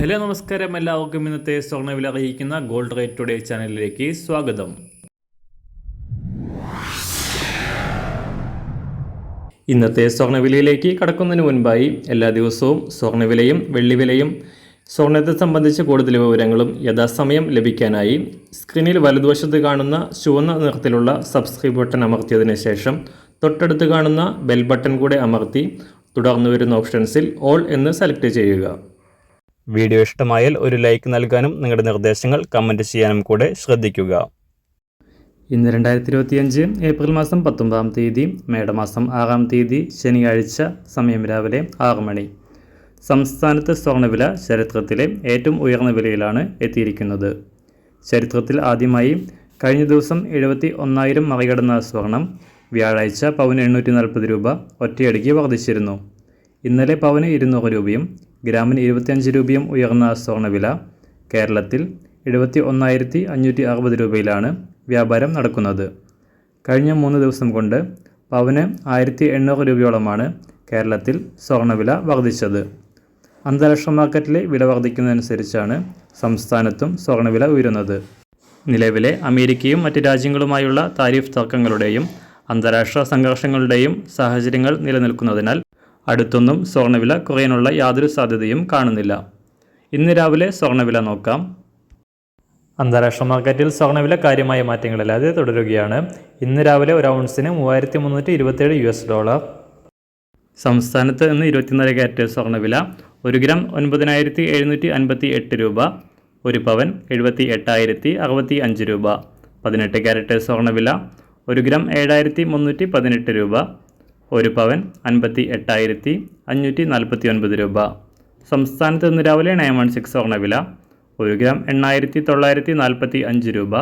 Hello നമസ്കാരം, എല്ലാവർക്കും ഇന്നത്തെ സ്വർണ്ണവില അറിയിക്കുന്ന ഗോൾഡ് റേറ്റ് ടുഡേ ചാനലിലേക്ക് സ്വാഗതം. ഇന്നത്തെ സ്വർണ്ണവിലയിലേക്ക് കടക്കുന്നതിന് മുൻപായി എല്ലാ ദിവസവും സ്വർണ്ണവിലയും വെള്ളിവിലയും സ്വർണ്ണത്തെ സംബന്ധിച്ച് കൂടുതൽ വിവരങ്ങളും യഥാസമയം ലഭിക്കാനായി സ്ക്രീനിൽ വലതുവശത്ത് കാണുന്ന ചുവന്ന നിറത്തിലുള്ള സബ്സ്ക്രൈബ് ബട്ടൺ അമർത്തിയതിനു ശേഷം തൊട്ടടുത്ത് കാണുന്ന ബെൽ ബട്ടൺ കൂടെ അമർത്തി തുടർന്ന് വരുന്ന ഓപ്ഷൻസിൽ ഓൾ എന്ന് സെലക്ട് ചെയ്യുക. വീഡിയോ ഇഷ്ടമായാൽ ഒരു ലൈക്ക് നൽകാനും നിങ്ങളുടെ നിർദ്ദേശങ്ങൾ കമൻറ്റ് ചെയ്യാനും കൂടെ ശ്രദ്ധിക്കുക. ഇന്ന് 2025 ഏപ്രിൽ മാസം 19 തീയതി, മേടമാസം 6 തീയതി, ശനിയാഴ്ച. സമയം രാവിലെ 6 മണി. സംസ്ഥാനത്ത് സ്വർണ്ണവില ചരിത്രത്തിലെ ഏറ്റവും ഉയർന്ന വിലയിലാണ് എത്തിയിരിക്കുന്നത്. ചരിത്രത്തിൽ ആദ്യമായി കഴിഞ്ഞ ദിവസം 71,000 മറികടന്ന സ്വർണം വ്യാഴാഴ്ച പവന് 840 രൂപ ഒറ്റയടിക്ക് വർദ്ധിച്ചിരുന്നു. ഇന്നലെ പവന് 200 രൂപയും ഗ്രാമിന് 25 രൂപയും ഉയർന്ന സ്വർണ്ണവില കേരളത്തിൽ 71,560 രൂപയിലാണ് വ്യാപാരം നടക്കുന്നത്. കഴിഞ്ഞ 3 ദിവസം കൊണ്ട് പവന് 1,800 രൂപയോളമാണ് കേരളത്തിൽ സ്വർണ്ണവില വർദ്ധിച്ചത്. അന്താരാഷ്ട്ര മാർക്കറ്റിലെ വില വർദ്ധിക്കുന്നതനുസരിച്ചാണ് സംസ്ഥാനത്തും സ്വർണ്ണവില ഉയരുന്നത്. നിലവിലെ അമേരിക്കയും മറ്റ് രാജ്യങ്ങളുമായുള്ള താരിഫ് തർക്കങ്ങളുടെയും അന്താരാഷ്ട്ര സംഘർഷങ്ങളുടെയും സാഹചര്യങ്ങൾ നിലനിൽക്കുന്നതിനാൽ അടുത്തൊന്നും സ്വർണ്ണവില കുറയാനുള്ള യാതൊരു സാധ്യതയും കാണുന്നില്ല. ഇന്ന് രാവിലെ സ്വർണ്ണവില നോക്കാം. അന്താരാഷ്ട്ര മാർക്കറ്റിൽ സ്വർണ്ണവില കാര്യമായ മാറ്റങ്ങളില്ലാതെ തുടരുകയാണ്. ഇന്ന് രാവിലെ ഒരു ഔൺസിന് $3,327. സംസ്ഥാനത്ത് ഇന്ന് 24 ക്യാരറ്റ് സ്വർണ്ണവില 1 ഗ്രാം 9,758 രൂപ, 1 പവൻ 78,065 രൂപ. 18 ക്യാരറ്റ് സ്വർണ്ണവില 1 ഗ്രാം 7,318 രൂപ, 1 പവൻ 58,549 രൂപ. സംസ്ഥാനത്ത് ഇന്ന് രാവിലെ 916 സ്വർണ്ണവില 1 ഗ്രാം 8,945 രൂപ,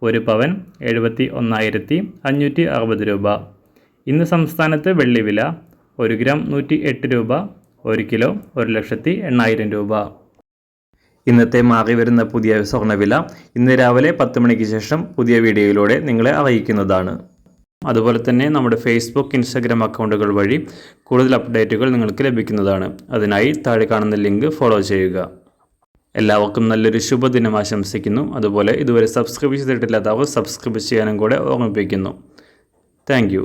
1 പവൻ 71,560 രൂപ. ഇന്ന് സംസ്ഥാനത്ത് വെള്ളിവില 1 ഗ്രാം 108 രൂപ, 1 കിലോ 1,80,000 രൂപ. ഇന്നത്തെ മാറി വരുന്ന പുതിയ സ്വർണ്ണവില ഇന്ന് രാവിലെ 10 മണിക്ക് ശേഷം പുതിയ വീഡിയോയിലൂടെ നിങ്ങളെ അറിയിക്കുന്നതാണ്. അതുപോലെ തന്നെ നമ്മുടെ ഫേസ്ബുക്ക്, ഇൻസ്റ്റാഗ്രാം അക്കൗണ്ടുകൾ വഴി കൂടുതൽ അപ്ഡേറ്റുകൾ നിങ്ങൾക്ക് ലഭിക്കുന്നതാണ്. അതിനായി താഴെ കാണുന്ന ലിങ്ക് ഫോളോ ചെയ്യുക. എല്ലാവർക്കും നല്ലൊരു ശുഭദിനം ആശംസിക്കുന്നു. അതുപോലെ ഇതുവരെ സബ്സ്ക്രൈബ് ചെയ്തിട്ടില്ലാത്തവർ സബ്സ്ക്രൈബ് ചെയ്യാനും കൂടെ ഓർമ്മിപ്പിക്കുന്നു. താങ്ക്